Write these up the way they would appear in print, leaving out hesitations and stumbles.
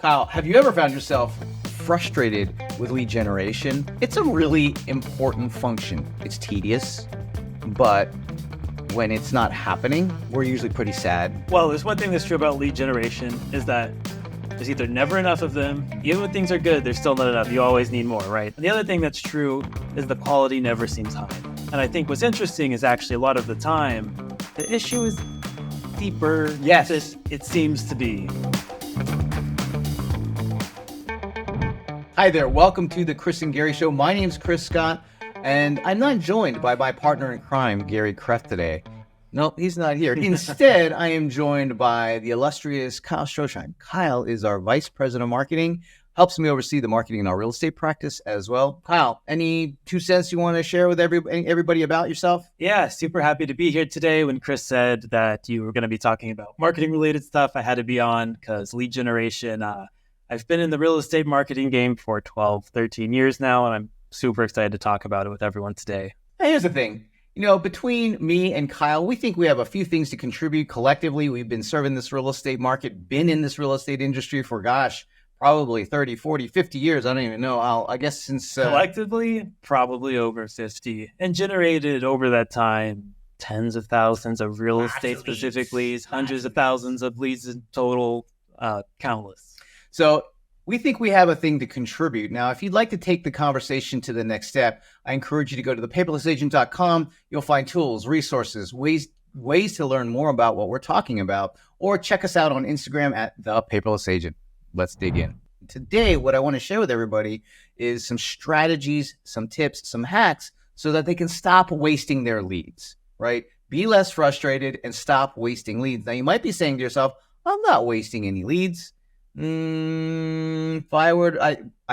Kyle, have you ever found yourself frustrated with lead generation? It's a really important function. It's tedious, but when it's not happening, we're usually pretty sad. Well, there's one thing that's true about lead generation is that there's either never enough of them. Even when things are good, there's still not enough. You always need more, right? And the other thing that's true is the quality never seems high. And I think what's interesting is actually a lot of the time, the issue is deeper than it seems to be. Hi there, welcome to the Chris and Garry Show. My name's Chris Scott, and I'm not joined by my partner in crime, Garry Kreft, today. No, he's not here. Instead, I am joined by the illustrious Kyle Strohschein. Kyle is our Vice President of Marketing, helps me oversee the marketing in our real estate practice as well. Kyle, any 2 cents you want to share with everybody about yourself? Yeah, super happy to be here today. When Chris said that you were going to be talking about marketing-related stuff, I had to be on because lead generation, I've been in the real estate marketing game for 12, 13 years now, and I'm super excited to talk about it with everyone today. Hey, here's the thing. You know, between me and Kyle, we think we have a few things to contribute collectively. We've been serving this real estate market, been in this real estate industry for, probably 30, 40, 50 years. I don't even know. I guess since... Collectively, probably over 50, and generated over that time tens of thousands of real estate-specific leads, hundreds of thousands of leads in total, countless. So we think we have a thing to contribute. Now, if you'd like to take the conversation to the next step, I encourage you to go to thepaperlessagent.com. You'll find tools, resources, ways to learn more about what we're talking about, or check us out on Instagram at The Paperless Agent. Let's dig in. Today, what I want to share with everybody is some strategies, some tips, some hacks so that they can stop wasting their leads, right? Be less frustrated and stop wasting leads. Now, you might be saying to yourself, I'm not wasting any leads. I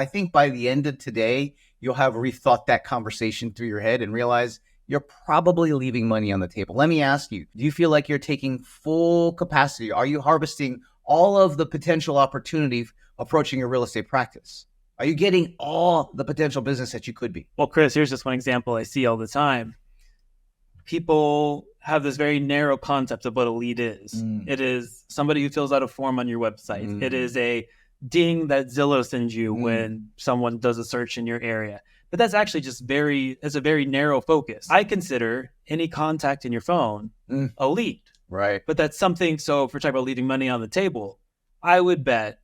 think by the end of today, you'll have rethought that conversation through your head and realize you're probably leaving money on the table. Let me ask you, do you feel like you're taking full capacity? Are you harvesting all of the potential opportunity approaching your real estate practice? Are you getting all the potential business that you could be? Well, Chris, here's just one example I see all the time. People have this very narrow concept of what a lead is. It is somebody who fills out a form on your website. It is a ding that Zillow sends you when someone does a search in your area. But that's actually just it's a very narrow focus. I consider any contact in your phone a lead. Right. But that's something, so if we're talking about leaving money on the table, I would bet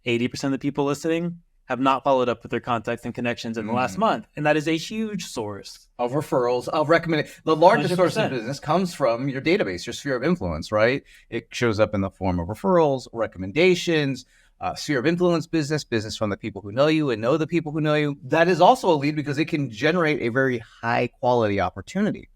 80% of the people listening have not followed up with their contacts and connections in the last month. And that is a huge source of referrals, of recommendation. The largest 100%. Source of business comes from your database, your sphere of influence, right? It shows up in the form of referrals, recommendations, sphere of influence business from the people who know you and know the people who know you. That is also a lead because it can generate a very high quality opportunity.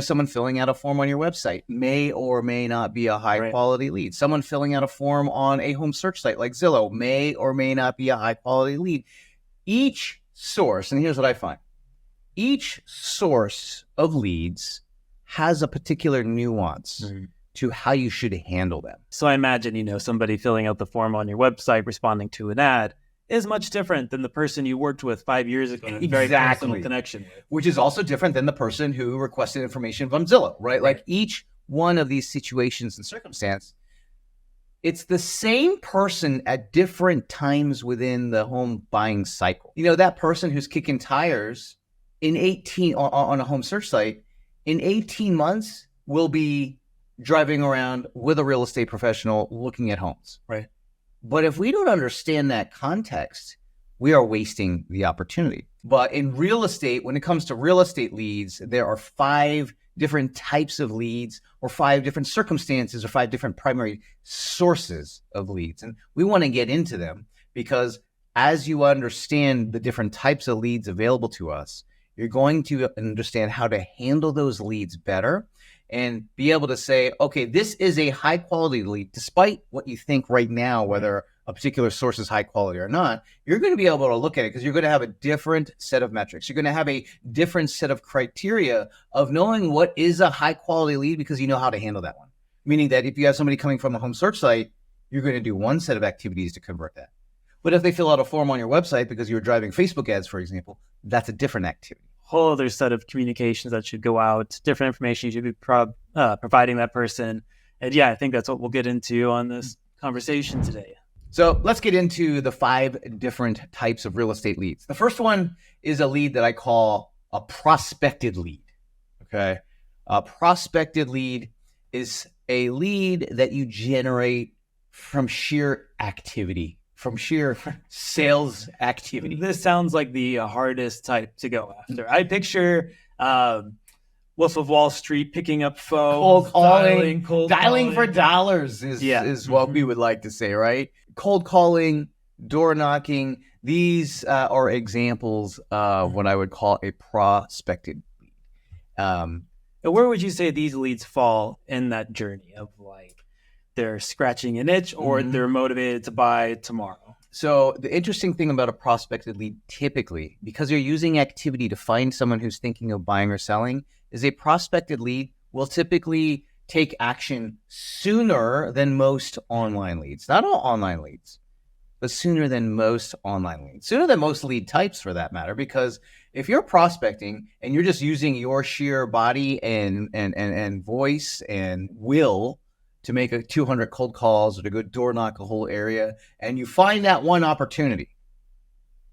Someone filling out a form on your website may or may not be a high quality lead. Someone filling out a form on a home search site like Zillow may or may not be a high quality lead. Each source, and here's what I find, each source of leads has a particular nuance to how you should handle them. So I imagine, somebody filling out the form on your website, responding to an ad, is much different than the person you worked with 5 years ago in a very personal connection with. Which is also different than the person who requested information from Zillow, right? Like each one of these situations and circumstance, it's the same person at different times within the home buying cycle. That person who's kicking tires on a home search site, in 18 months will be driving around with a real estate professional looking at homes. Right. But if we don't understand that context, we are wasting the opportunity. But in real estate, when it comes to real estate leads, there are 5 different types of leads or 5 different circumstances or 5 different primary sources of leads. And we want to get into them because as you understand the different types of leads available to us, you're going to understand how to handle those leads better and be able to say, okay, this is a high quality lead, despite what you think right now, whether a particular source is high quality or not. You're going to be able to look at it because you're going to have a different set of metrics. You're going to have a different set of criteria of knowing what is a high quality lead because you know how to handle that one. Meaning that if you have somebody coming from a home search site, you're going to do one set of activities to convert that. But if they fill out a form on your website because you're driving Facebook ads, for example, that's a different activity. Whole other set of communications that should go out, different information you should be providing that person. And yeah, I think that's what we'll get into on this conversation today. So let's get into the 5 different types of real estate leads. The first one is a lead that I call a prospected lead. Okay. A prospected lead is a lead that you generate from sheer activity, from sheer sales activity. This sounds like the hardest type to go after. I picture Wolf of Wall Street picking up phones, dialing calling for dollars is what we would like to say, right? Cold calling, door knocking. These are examples of what I would call a prospected lead. Where would you say these leads fall in that journey of like they're scratching an itch or they're motivated to buy tomorrow? So the interesting thing about a prospected lead, typically, because you're using activity to find someone who's thinking of buying or selling, is a prospected lead will typically take action sooner than most online leads. Not all online leads, but sooner than most online leads. Sooner than most lead types, for that matter, because if you're prospecting and you're just using your sheer body and voice and will to make 200 cold calls or to go door knock a whole area, and you find that one opportunity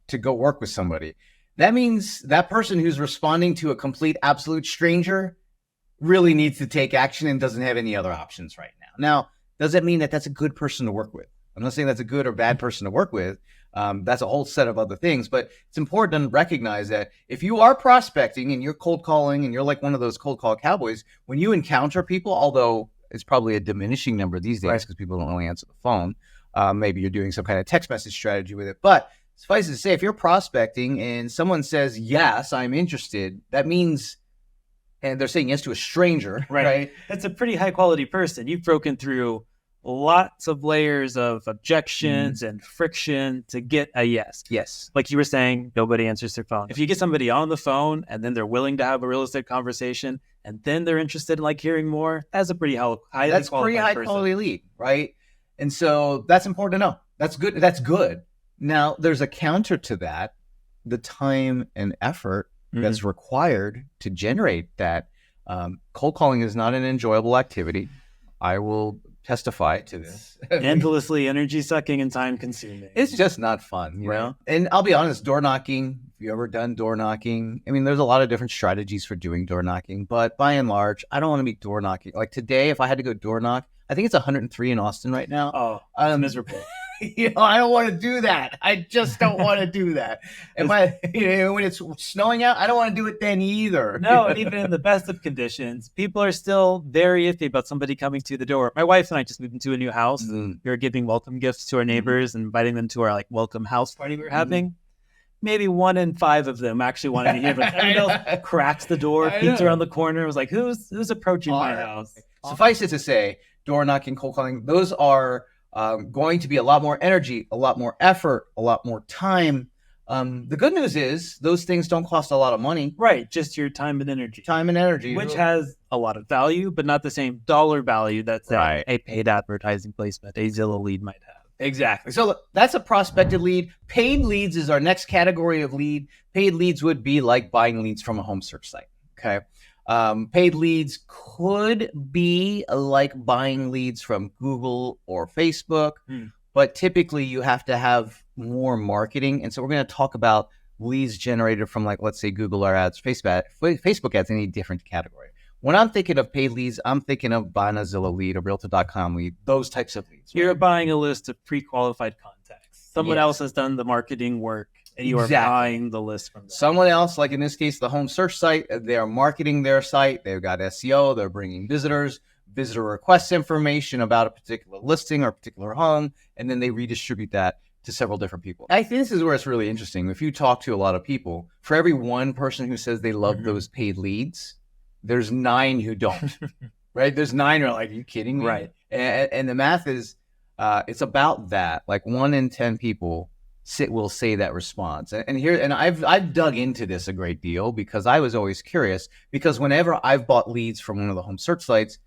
to go work with somebody, that means that person who's responding to a complete absolute stranger really needs to take action and doesn't have any other options right now. Now, does that mean that that's a good person to work with? I'm not saying that's a good or bad person to work with. That's a whole set of other things, but it's important to recognize that if you are prospecting and you're cold calling and you're like one of those cold call cowboys, when you encounter people, although it's probably a diminishing number these days because people don't really answer the phone, maybe you're doing some kind of text message strategy with it, but suffice it to say, if you're prospecting and someone says, yes, I'm interested, that means, and they're saying yes to a stranger, right? That's a pretty high quality person. You've broken through lots of layers of objections and friction to get a yes. Yes. Like you were saying, nobody answers their phone. If you get somebody on the phone and then they're willing to have a real estate conversation and then they're interested in like hearing more, that's a pretty high quality lead, right? And so that's important to know. That's good. That's good. Now there's a counter to that, the time and effort that's required to generate that. Cold calling is not an enjoyable activity. I will testify to this. Endlessly energy sucking and time consuming. It's just not fun, you know? And I'll be honest, door knocking, if you ever done door knocking, I mean, there's a lot of different strategies for doing door knocking, but by and large, I don't want to be door knocking. Like today, if I had to go door knock, I think it's 103 in Austin right now. Oh, it's miserable. I don't want to do that. I just don't want to do that. And when it's snowing out, I don't want to do it then either. No, and even in the best of conditions, people are still very iffy about somebody coming to the door. My wife and I just moved into a new house. We were giving welcome gifts to our neighbors and inviting them to our like welcome house party we were having. Maybe 1 in 5 of them actually wanted to hear, but everyone else cracks the door, peeks around the corner, was like, "Who's approaching my house?" Suffice it to say, door knocking, cold calling, those are going to be a lot more energy, a lot more effort, a lot more time. The good news is those things don't cost a lot of money. Right, just your time and energy. Which has a lot of value, but not the same dollar value that a paid advertising placement, a Zillow lead might have. Exactly. So that's a prospective lead. Paid leads is our next category of lead. Paid leads would be like buying leads from a home search site. Okay. Paid leads could be like buying leads from Google or Facebook, but typically you have to have more marketing. And so we're going to talk about leads generated from, like, let's say Google or ads, Facebook ads, any different category. When I'm thinking of paid leads, I'm thinking of buying a Zillow lead, a Realtor.com lead, those types of leads. You're buying a list of pre-qualified contacts. Someone else has done the marketing work. And you are buying the list from them. Someone else, like in this case, the home search site, they're marketing their site. They've got SEO. They're bringing visitors, visitor request information about a particular listing or a particular home, and then they redistribute that to several different people. I think this is where it's really interesting. If you talk to a lot of people, for every one person who says they love those paid leads, there's 9 who don't, right? There's 9 who are like, are you kidding me? Right. And the math is, it's about that. Like 1 in 10 people will say that response. And I've dug into this a great deal because I was always curious, because whenever I've bought leads from one of the home search sites,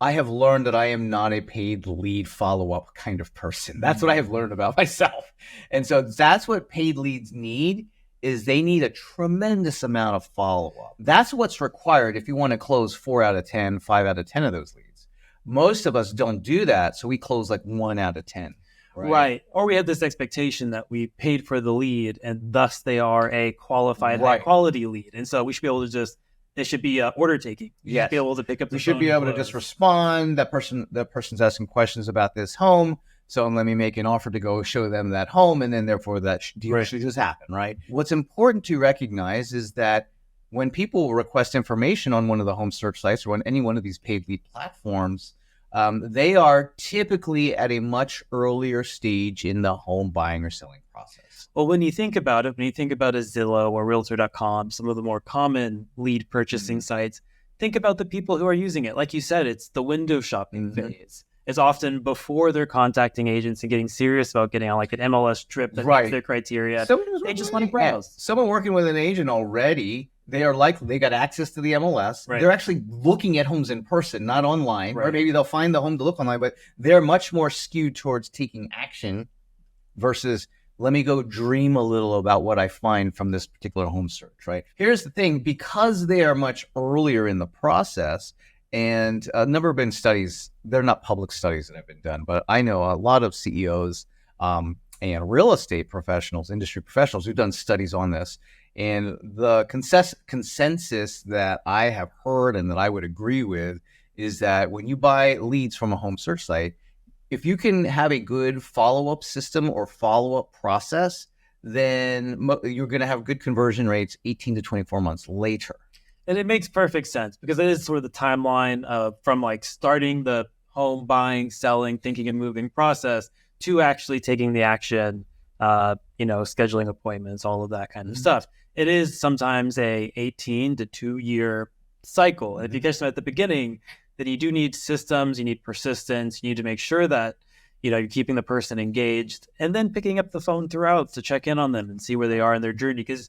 I have learned that I am not a paid lead follow-up kind of person. That's what I have learned about myself. And so that's what paid leads need, is they need a tremendous amount of follow-up. That's what's required if you want to close 4 out of 10, 5 out of 10 of those leads. Most of us don't do that, so we close like 1 out of 10. Right. Or we have this expectation that we paid for the lead and thus they are a qualified high quality lead. And so we should be able to they should be order taking. You should be able to pick up the phone. We should be able to just respond. That person's asking questions about this home. So let me make an offer to go show them that home. And then therefore that deal should just happen, right? What's important to recognize is that when people request information on one of the home search sites or on any one of these paid lead platforms, they are typically at a much earlier stage in the home buying or selling process. Well, when you think about it, when you think about a Zillow or Realtor.com, some of the more common lead purchasing sites, think about the people who are using it. Like you said, it's the window shopping phase. It's often before they're contacting agents and getting serious about getting on like an MLS trip that meets their criteria. They just want to browse. Someone working with an agent already, they are likely, they got access to the MLS. They're actually looking at homes in person, not online. Or maybe they'll find the home to look online, but they're much more skewed towards taking action versus let me go dream a little about what I find from this particular home search, right? Here's the thing, because they are much earlier in the process, and a number of been studies, they're not public studies that have been done, but I know a lot of CEOs and real estate professionals, industry professionals who've done studies on this. And the consensus that I have heard and that I would agree with is that when you buy leads from a home search site, if you can have a good follow-up system or follow-up process, then you're going to have good conversion rates 18 to 24 months later. And it makes perfect sense because it is sort of the timeline from like starting the home buying, selling, thinking and moving process to actually taking the action, scheduling appointments, all of that kind of stuff. It is sometimes a 18 to 2 year cycle. And if you catch them at the beginning, then you do need systems, you need persistence, you need to make sure that, you're keeping the person engaged and then picking up the phone throughout to check in on them and see where they are in their journey. Because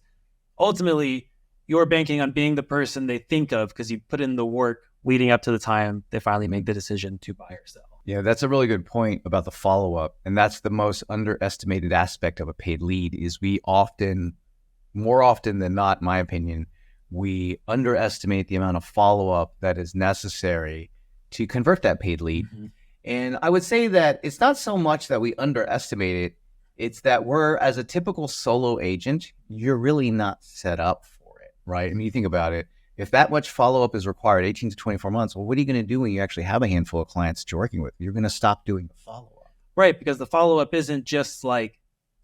ultimately, you're banking on being the person they think of because you put in the work leading up to the time they finally make the decision to buy or sell. Yeah, that's a really good point about the follow-up. And that's the most underestimated aspect of a paid lead is more often than not, in my opinion, we underestimate the amount of follow-up that is necessary to convert that paid lead. And I would say that it's not so much that we underestimate it, it's that as a typical solo agent, you're really not set up for it, right? I mean, you think about it. If that much follow-up is required, 18 to 24 months, well, what are you going to do when you actually have a handful of clients that you're working with? You're going to stop doing the follow-up. Right, because the follow-up isn't just like,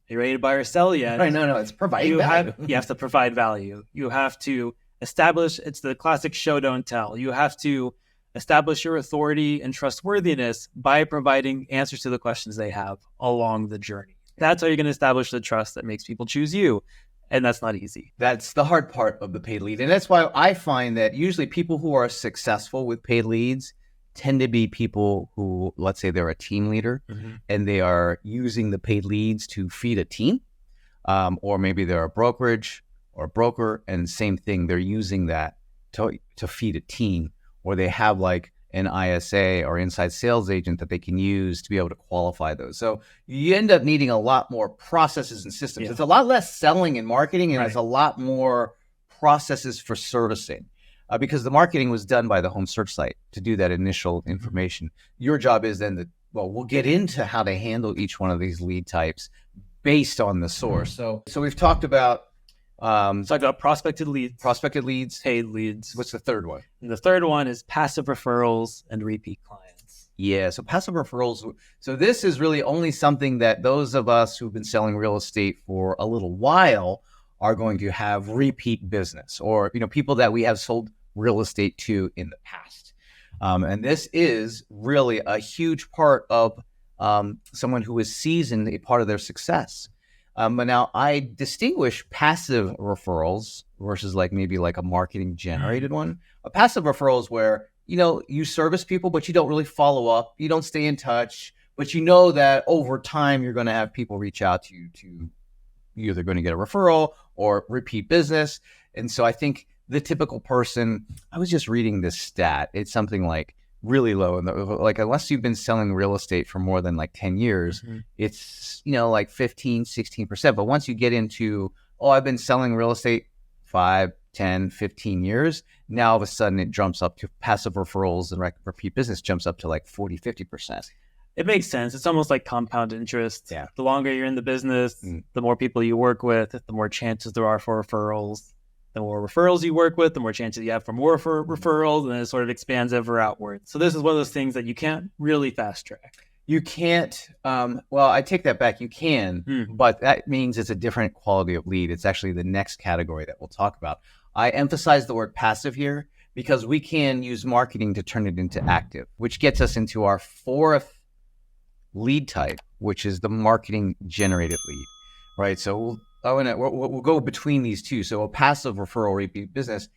are you ready to buy or sell yet? Right, no, it's providing value. You have to provide value. You have to establish, it's the classic show, don't tell. You have to establish your authority and trustworthiness by providing answers to the questions they have along the journey. That's how you're going to establish the trust that makes people choose you. And that's not easy. That's the hard part of the paid lead. And that's why I find that usually people who are successful with paid leads tend to be people who, let's say they're a team leader and they are using the paid leads to feed a team, or maybe they're a brokerage or a broker, and same thing, they're using that to feed a team, or they have like an ISA or inside sales agent that they can use to be able to qualify those. So you end up needing a lot more processes and systems. Yeah. It's a lot less selling and marketing, and it's a lot more processes for servicing. Because the marketing was done by the home search site to do that initial information. Your job is then we'll get into how to handle each one of these lead types based on the source. So we've talked about prospective leads, paid leads. What's the third one? And the third one is passive referrals and repeat clients. Yeah, so passive referrals. So this is really only something that those of us who've been selling real estate for a little while are going to have repeat business, or people that we have sold real estate to in the past. And this is really a huge part of someone who is seasoned, a part of their success. But now I distinguish passive referrals versus maybe a marketing generated one. A passive referral is where, you service people, but you don't really follow up. You don't stay in touch, but you know that over time, you're going to have people reach out to you to either going to get a referral or repeat business. And so I think the typical person, I was just reading this stat. It's something really low. And unless you've been selling real estate for more than 10 years, it's, 15, 16%. But once you get into, I've been selling real estate 5, 10, 15 years, now all of a sudden it jumps up to passive referrals and repeat business jumps up to 40, 50%. It makes sense. It's almost like compound interest. Yeah. The longer you're in the business, the more people you work with, the more chances there are for referrals. The more referrals you work with, the more chances you have for more referrals, and then it sort of expands ever outwards. So this is one of those things that you can't really fast track. You can't, well, I take that back. You can, but that means it's a different quality of lead. It's actually the next category that we'll talk about. I emphasize the word passive here because we can use marketing to turn it into active, which gets us into our fourth lead type, which is the marketing generated lead, right? So we'll go between these two. So a passive referral repeat business,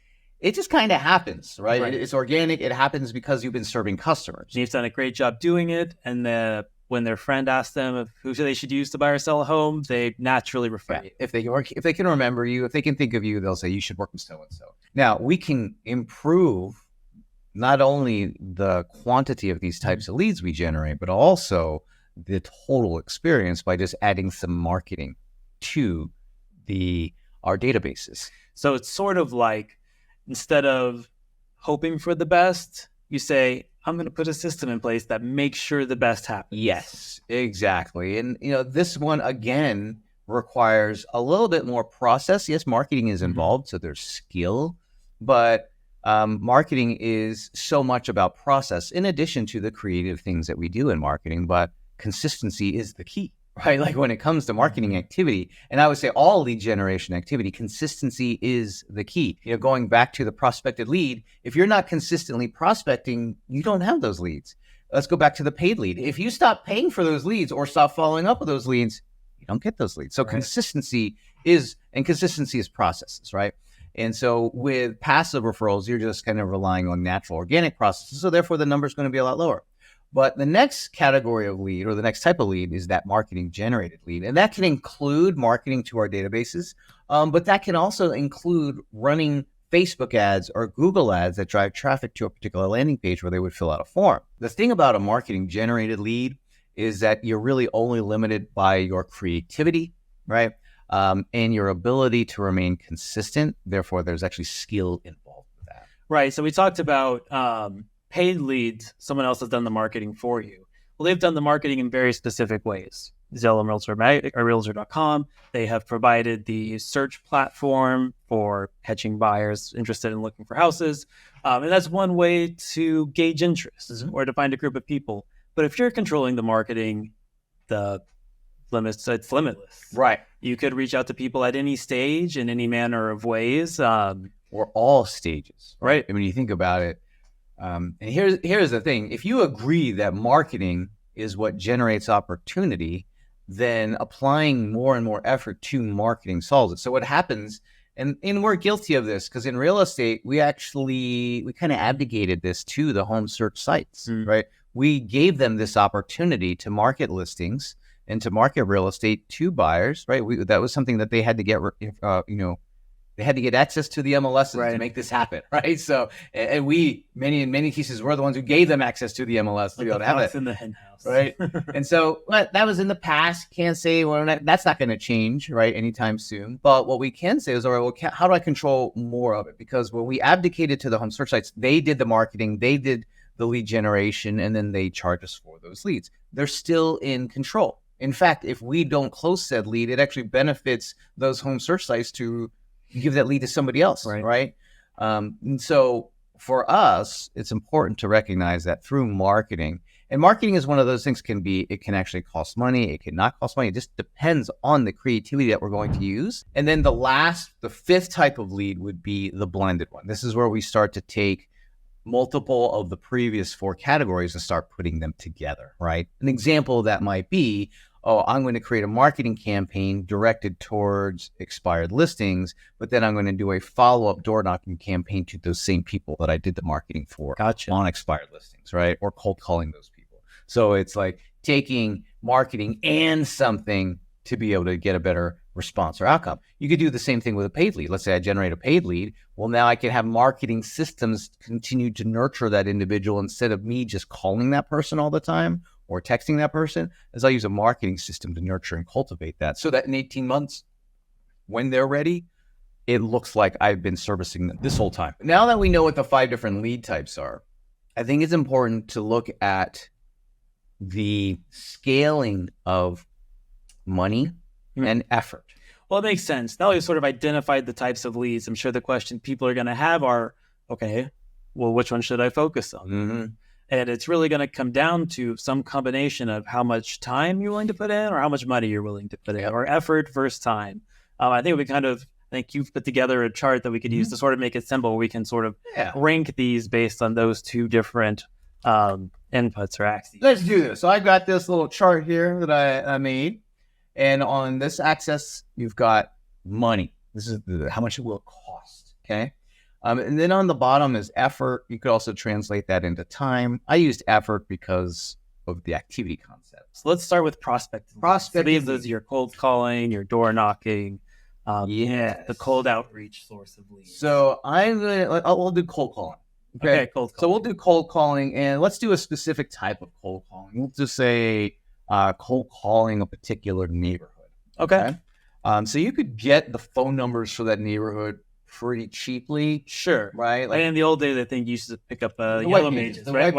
it just kind of happens, right? It's organic. It happens because you've been serving customers. You've done a great job doing it. And when their friend asks them who they should use to buy or sell a home, they naturally refer you. If they can remember you, if they can think of you, they'll say you should work with so-and-so. Now, we can improve not only the quantity of these types of leads we generate, but also the total experience by just adding some marketing to our databases. So it's sort of like, instead of hoping for the best, you say, I'm going to put a system in place that makes sure the best happens. Yes, exactly. And, this one, again, requires a little bit more process. Yes, marketing is involved, so there's skill, but marketing is so much about process in addition to the creative things that we do in marketing, but consistency is the key. Right? Like when it comes to marketing activity, and I would say all lead generation activity, consistency is the key. Going back to the prospected lead, if you're not consistently prospecting, you don't have those leads. Let's go back to the paid lead. If you stop paying for those leads or stop following up with those leads, you don't get those leads. So consistency is processes, right? And so with passive referrals, you're just kind of relying on natural organic processes. So therefore the number is going to be a lot lower. But the next category of lead, or the next type of lead, is that marketing generated lead. And that can include marketing to our databases, but that can also include running Facebook ads or Google ads that drive traffic to a particular landing page where they would fill out a form. The thing about a marketing generated lead is that you're really only limited by your creativity, right? And your ability to remain consistent. Therefore, there's actually skill involved with that. Right. So we talked about paid leads. Someone else has done the marketing for you. Well, they've done the marketing in very specific ways. Zillow and Realtor.com. They have provided the search platform for catching buyers interested in looking for houses. And that's one way to gauge interest or to find a group of people. But if you're controlling the marketing, it's limitless. Right. You could reach out to people at any stage in any manner of ways. Or all stages, right? I mean, you think about it. And here's the thing. If you agree that marketing is what generates opportunity, then applying more and more effort to marketing solves it. So what happens, and we're guilty of this, because in real estate, we kind of abdicated this to the home search sites, right? We gave them this opportunity to market listings and to market real estate to buyers, right? That was something that they had to get, they had to get access to the MLSs to make this happen, right? So, and in many cases, we're the ones who gave them access to the MLS to be able to have it in the hen house, right? And so, that was in the past. Can't say that's not going to change, right, anytime soon. But what we can say is, all right, well, how do I control more of it? Because when we abdicated to the home search sites, they did the marketing, they did the lead generation, and then they charge us for those leads. They're still in control. In fact, if we don't close said lead, it actually benefits those home search sites to give that lead to somebody else, right? And so for us, it's important to recognize that through marketing, and marketing is one of those things, it can actually cost money, it can not cost money. It just depends on the creativity that we're going to use. And then the fifth type of lead would be the blended one. This is where we start to take multiple of the previous four categories and start putting them together, right? An example of that might be, I'm going to create a marketing campaign directed towards expired listings, but then I'm going to do a follow-up door knocking campaign to those same people that I did the marketing for on expired listings, right? Or cold calling those people. So it's like taking marketing and something to be able to get a better response or outcome. You could do the same thing with a paid lead. Let's say I generate a paid lead. Well, now I can have marketing systems continue to nurture that individual instead of me just calling that person all the time or texting that person, as I use a marketing system to nurture and cultivate that so that in 18 months, when they're ready, it looks like I've been servicing them this whole time. Now that we know what the 5 different lead types are, I think it's important to look at the scaling of money and effort. Well, it makes sense. Now we've sort of identified the types of leads. I'm sure the question people are going to have are, okay, well, which one should I focus on? And it's really going to come down to some combination of how much time you're willing to put in or how much money you're willing to put in, or effort versus time. I think I think you've put together a chart that we could use to sort of make it simple. We can sort of rank these based on those two different inputs or axes. Let's do this. So I got this little chart here that I made. And on this axis, you've got money. This is how much it will cost, okay? And then on the bottom is effort. You could also translate that into time. I used effort because of the activity concept. So let's start with prospective. So these are your cold calling, your door knocking, the cold outreach source of leads. So we'll do cold calling. Okay, cold calling. So we'll do cold calling, and let's do a specific type of cold calling. We'll just say cold calling a particular neighborhood. Okay. So you could get the phone numbers for that neighborhood pretty cheaply. Sure. Right? Like in the old days, I think you used to pick up the yellow pages, the white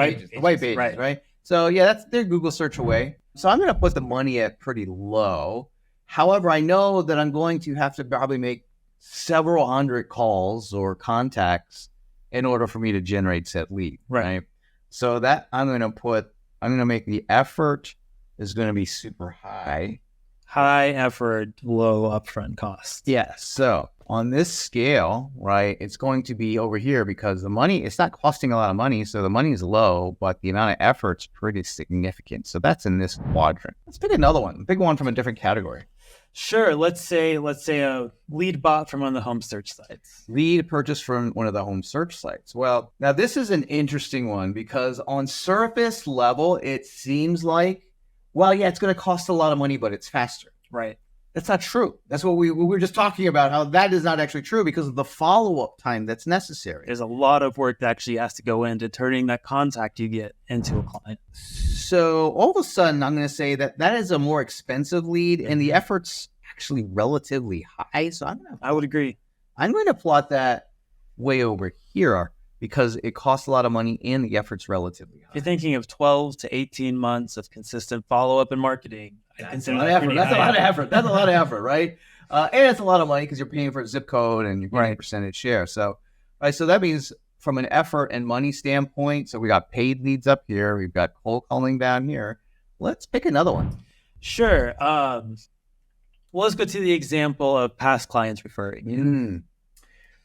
pages, right? So yeah, that's their Google search away. So I'm going to put the money at pretty low. However, I know that I'm going to have to probably make several hundred calls or contacts in order for me to generate said lead. Right. So that I'm going to make the effort is going to be super high. High effort, low upfront cost. Yeah. So on this scale, right, it's going to be over here because the money, it's not costing a lot of money. So the money is low, but the amount of effort's pretty significant. So that's in this quadrant. Let's pick another one. Pick one from a different category. Sure. Let's say a lead bought from one of the home search sites. Lead purchased from one of the home search sites. Well, now this is an interesting one because on surface level, it seems like, well, yeah, it's going to cost a lot of money, but it's faster. Right. That's not true. That's what we were just talking about, how that is not actually true because of the follow-up time that's necessary. There's a lot of work that actually has to go into turning that contact you get into a client. So all of a sudden, I'm going to say that is a more expensive lead and the effort's actually relatively high. So I would agree. I'm going to plot that way over here because it costs a lot of money and the effort's relatively high. If you're thinking of 12 to 18 months of consistent follow-up and marketing, that's a lot of effort. That's a lot of effort, right? And it's a lot of money because you're paying for a zip code and you're getting a percentage share. So, so that means from an effort and money standpoint, so we got paid leads up here, we've got cold calling down here. Let's pick another one. Sure. Well, let's go to the example of past clients referring.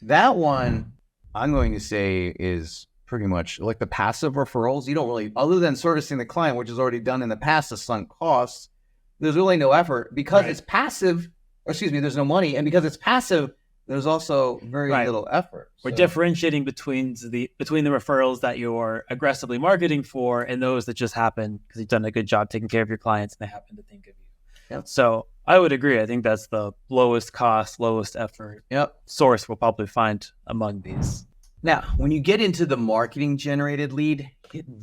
That one, I'm going to say, is pretty much like the passive referrals. You don't really, other than servicing the client, which is already done in the past, the sunk costs, there's really no effort because it's passive, there's no money. And because it's passive, there's also very little effort. We're differentiating between the referrals that you're aggressively marketing for and those that just happen because you've done a good job taking care of your clients and they happen to think of you. Yep. So I would agree. I think that's the lowest cost, lowest effort source we'll probably find among these. Now, when you get into the marketing generated lead,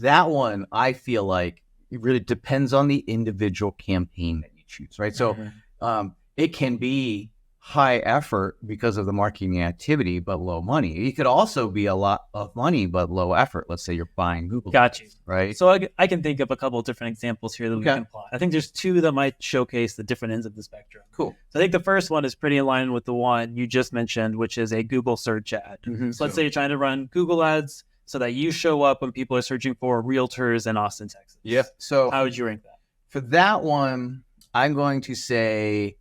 that one, I feel like it really depends on the individual campaign that you choose, right? So it can be high effort because of the marketing activity, but low money. It could also be a lot of money, but low effort. Let's say you're buying Google. Got you. Right? So I can think of a couple of different examples here that we can plot. I think there's two that might showcase the different ends of the spectrum. Cool. So I think the first one is pretty in line with the one you just mentioned, which is a Google search ad. So let's say you're trying to run Google ads so that you show up when people are searching for realtors in Austin, Texas. Yeah. So how would you rank that? For that one, I'm going to say,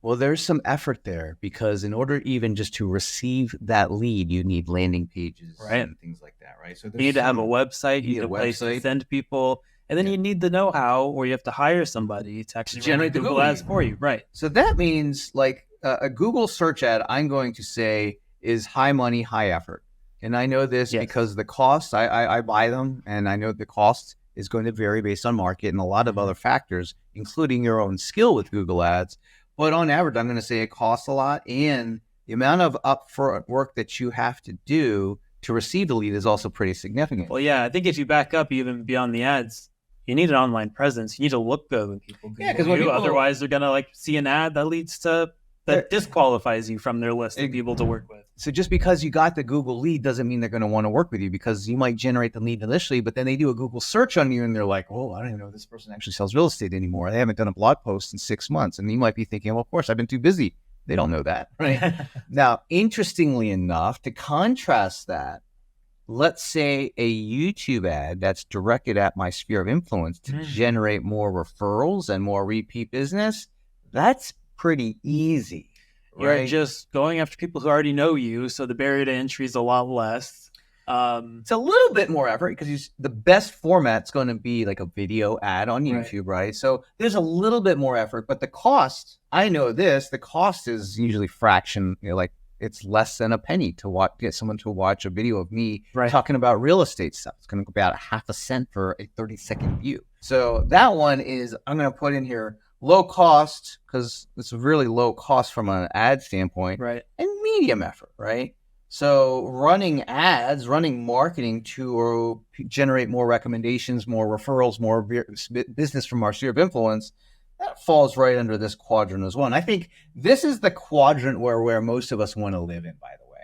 well, there's some effort there because in order even just to receive that lead, you need landing pages and things like that, right? So you need to have a website, you need a place to send people, and then you need the know-how or you have to hire somebody to actually generate the Google ads for you, right? So that means like a Google search ad, I'm going to say is high money, high effort. And I know this because the cost, I buy them and I know the cost is going to vary based on market and a lot of other factors, including your own skill with Google ads. But on average, I'm going to say it costs a lot, and the amount of upfront work that you have to do to receive the lead is also pretty significant. Well, yeah, I think if you back up even beyond the ads, you need an online presence. You need to look good when people Google you. Otherwise, they're going to see an ad that leads to that disqualifies you from their list of people to work with. So just because you got the Google lead doesn't mean they're going to want to work with you, because you might generate the lead initially, but then they do a Google search on you and they're like, oh, I don't even know if this person actually sells real estate anymore. They haven't done a blog post in 6 months. And you might be thinking, well, of course, I've been too busy. They don't know that, right? Now, interestingly enough, to contrast that, let's say a YouTube ad that's directed at my sphere of influence to generate more referrals and more repeat business, that's pretty easy. You're right? just going after people who already know you, so the barrier to entry is a lot less. It's a little bit more effort because the best format's going to be like a video ad on YouTube, right? So there's a little bit more effort, but the cost, I know this, the cost is usually fraction, like it's less than a penny to get someone to watch a video of me talking about real estate stuff. It's going to be about half a cent for a 30-second view. So that one is, I'm going to put in here, low cost, because it's really low cost from an ad standpoint, and medium effort, right? So running ads, running marketing to generate more recommendations, more referrals, more business from our sphere of influence, that falls right under this quadrant as well. And I think this is the quadrant where most of us want to live in, by the way.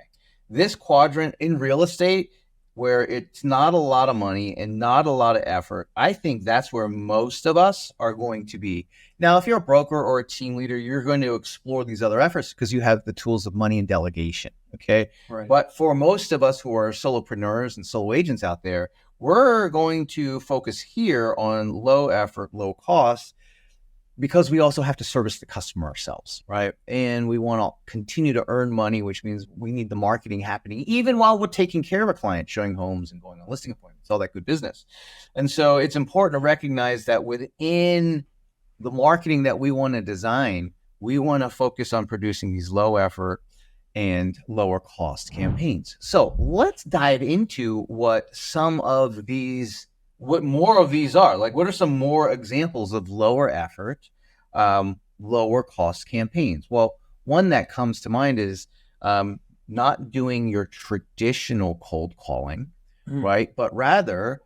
This quadrant in real estate, where it's not a lot of money and not a lot of effort, I think that's where most of us are going to be. Now, if you're a broker or a team leader, you're going to explore these other efforts because you have the tools of money and delegation, okay? But for most of us who are solopreneurs and solo agents out there, we're going to focus here on low effort, low cost, because we also have to service the customer ourselves, right? And we want to continue to earn money, which means we need the marketing happening even while we're taking care of a client, showing homes and going on listing appointments, all that good business. And so it's important to recognize that within the marketing that we want to design, we want to focus on producing these low effort and lower cost campaigns. So let's dive into what more of these are. Like, what are some more examples of lower effort, lower cost campaigns? Well, one that comes to mind is not doing your traditional cold calling, right? But rather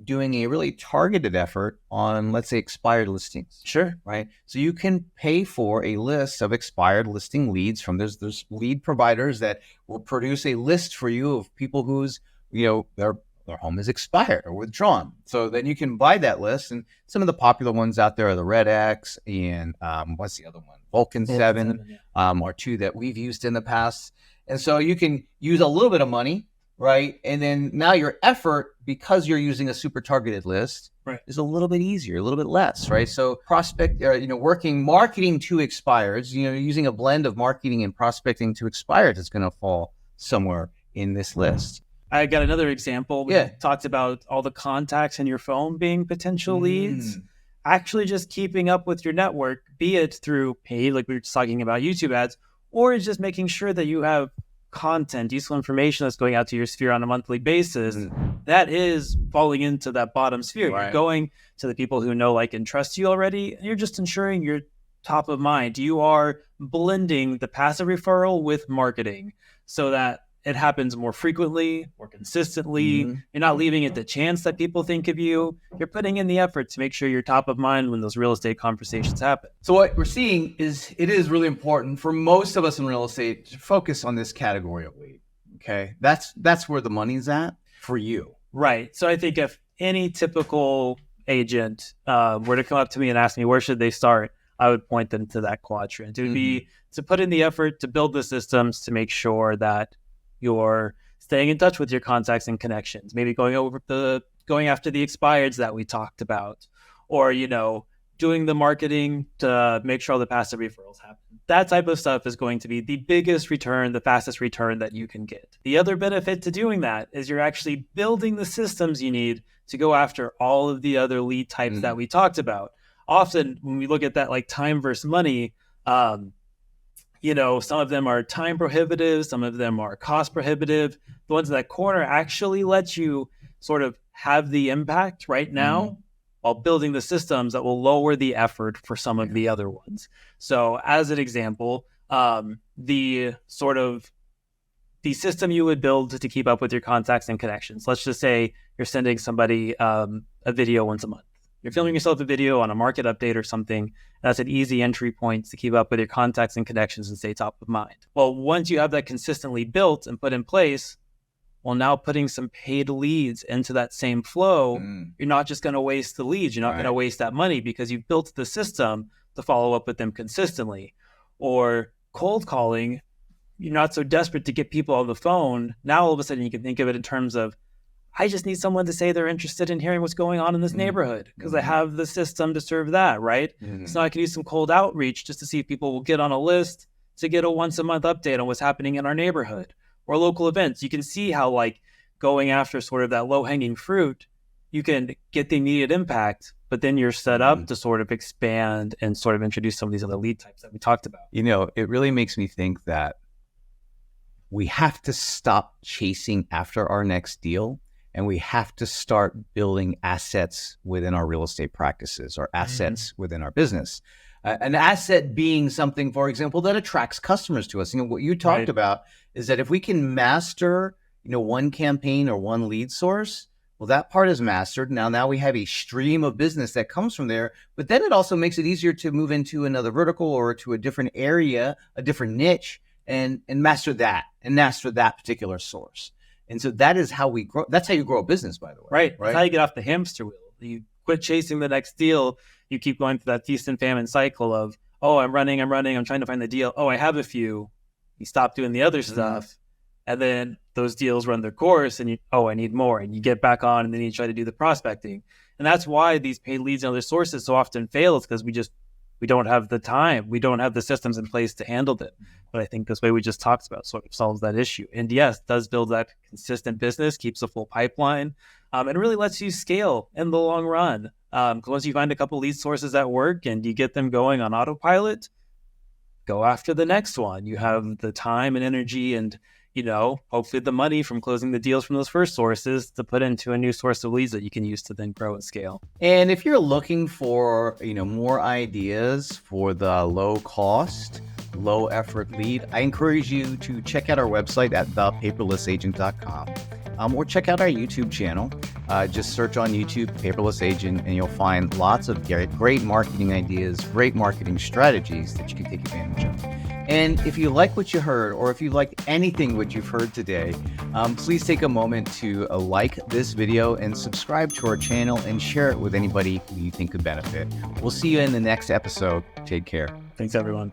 doing a really targeted effort on, let's say, expired listings. Right? So you can pay for a list of expired listing leads from there's lead providers that will produce a list for you of people whose, their home is expired or withdrawn. So then you can buy that list. And some of the popular ones out there are the Red X and what's the other one? Vulcan 7 are two that we've used in the past. And so you can use a little bit of money, right? And then now your effort, because you're using a super targeted list, is a little bit easier, a little bit less, right? So working marketing to expireds, using a blend of marketing and prospecting to expireds is going to fall somewhere in this list. I got another example. We talked about all the contacts in your phone being potential leads. Actually just keeping up with your network, be it through paid, like we were just talking about YouTube ads, or just making sure that you have content, useful information that's going out to your sphere on a monthly basis. That is falling into that bottom sphere. You're going to the people who know, like, and trust you already. And you're just ensuring you're top of mind. You are blending the passive referral with marketing so that it happens more frequently, more consistently. You're not leaving it to chance that people think of you. You're putting in the effort to make sure you're top of mind when those real estate conversations happen. So what we're seeing is it is really important for most of us in real estate to focus on this category of lead. Okay, that's where the money's at for you. Right. So I think if any typical agent were to come up to me and ask me where should they start, I would point them to that quadrant. It would be to put in the effort to build the systems to make sure that you're staying in touch with your contacts and connections, maybe going after the expireds that we talked about, or, doing the marketing to make sure all the passive referrals happen. That type of stuff is going to be the biggest return, the fastest return that you can get. The other benefit to doing that is you're actually building the systems you need to go after all of the other lead types that we talked about. Often when we look at that, like time versus money, some of them are time prohibitive, some of them are cost prohibitive. The ones in that corner actually let you sort of have the impact right now while building the systems that will lower the effort for some of the other ones. So as an example, the system you would build to keep up with your contacts and connections. Let's just say you're sending somebody a video once a month. You're filming yourself a video on a market update or something. That's an easy entry point to keep up with your contacts and connections and stay top of mind. Well, once you have that consistently built and put in place, well, now putting some paid leads into that same flow, you're not just going to waste the leads. You're not going to waste that money because you've built the system to follow up with them consistently. Or cold calling, you're not so desperate to get people on the phone. Now, all of a sudden, you can think of it in terms of, I just need someone to say they're interested in hearing what's going on in this neighborhood because I have the system to serve that, right? So now I can use some cold outreach just to see if people will get on a list to get a once a month update on what's happening in our neighborhood or local events. You can see how like going after sort of that low hanging fruit, you can get the immediate impact, but then you're set up to sort of expand and sort of introduce some of these other lead types that we talked about. You know, it really makes me think that we have to stop chasing after our next deal. And we have to start building assets within our real estate practices or assets within our business. An asset being something, for example, that attracts customers to us. You know, what you talked about is that if we can master, you know, one campaign or one lead source, well, that part is mastered. Now we have a stream of business that comes from there, but then it also makes it easier to move into another vertical or to a different area, a different niche, and master that particular source. And so that is how we grow. That's how you grow a business, by the way. Right. That's how you get off the hamster wheel. You quit chasing the next deal. You keep going through that feast and famine cycle of, oh, I'm running. I'm trying to find the deal. Oh, I have a few. You stop doing the other stuff. And then those deals run their course and I need more. And you get back on and then you try to do the prospecting. And that's why these paid leads and other sources so often fail. It's because we don't have the time. We don't have the systems in place to handle them. But I think this way we just talked about sort of solves that issue. And yes, does build that consistent business, keeps a full pipeline, and really lets you scale in the long run. Because once you find a couple lead sources that work and you get them going on autopilot, go after the next one. You have the time and energy and, you know, hopefully the money from closing the deals from those first sources to put into a new source of leads that you can use to then grow and scale. And if you're looking for, you know, more ideas for the low cost, low effort lead, I encourage you to check out our website at thepaperlessagent.com or check out our YouTube channel. Just search on YouTube, Paperless Agent, and you'll find lots of great marketing ideas, great marketing strategies that you can take advantage of. And if you like what you heard, or if you like anything what you've heard today, please take a moment to like this video and subscribe to our channel and share it with anybody who you think could benefit. We'll see you in the next episode. Take care. Thanks, everyone.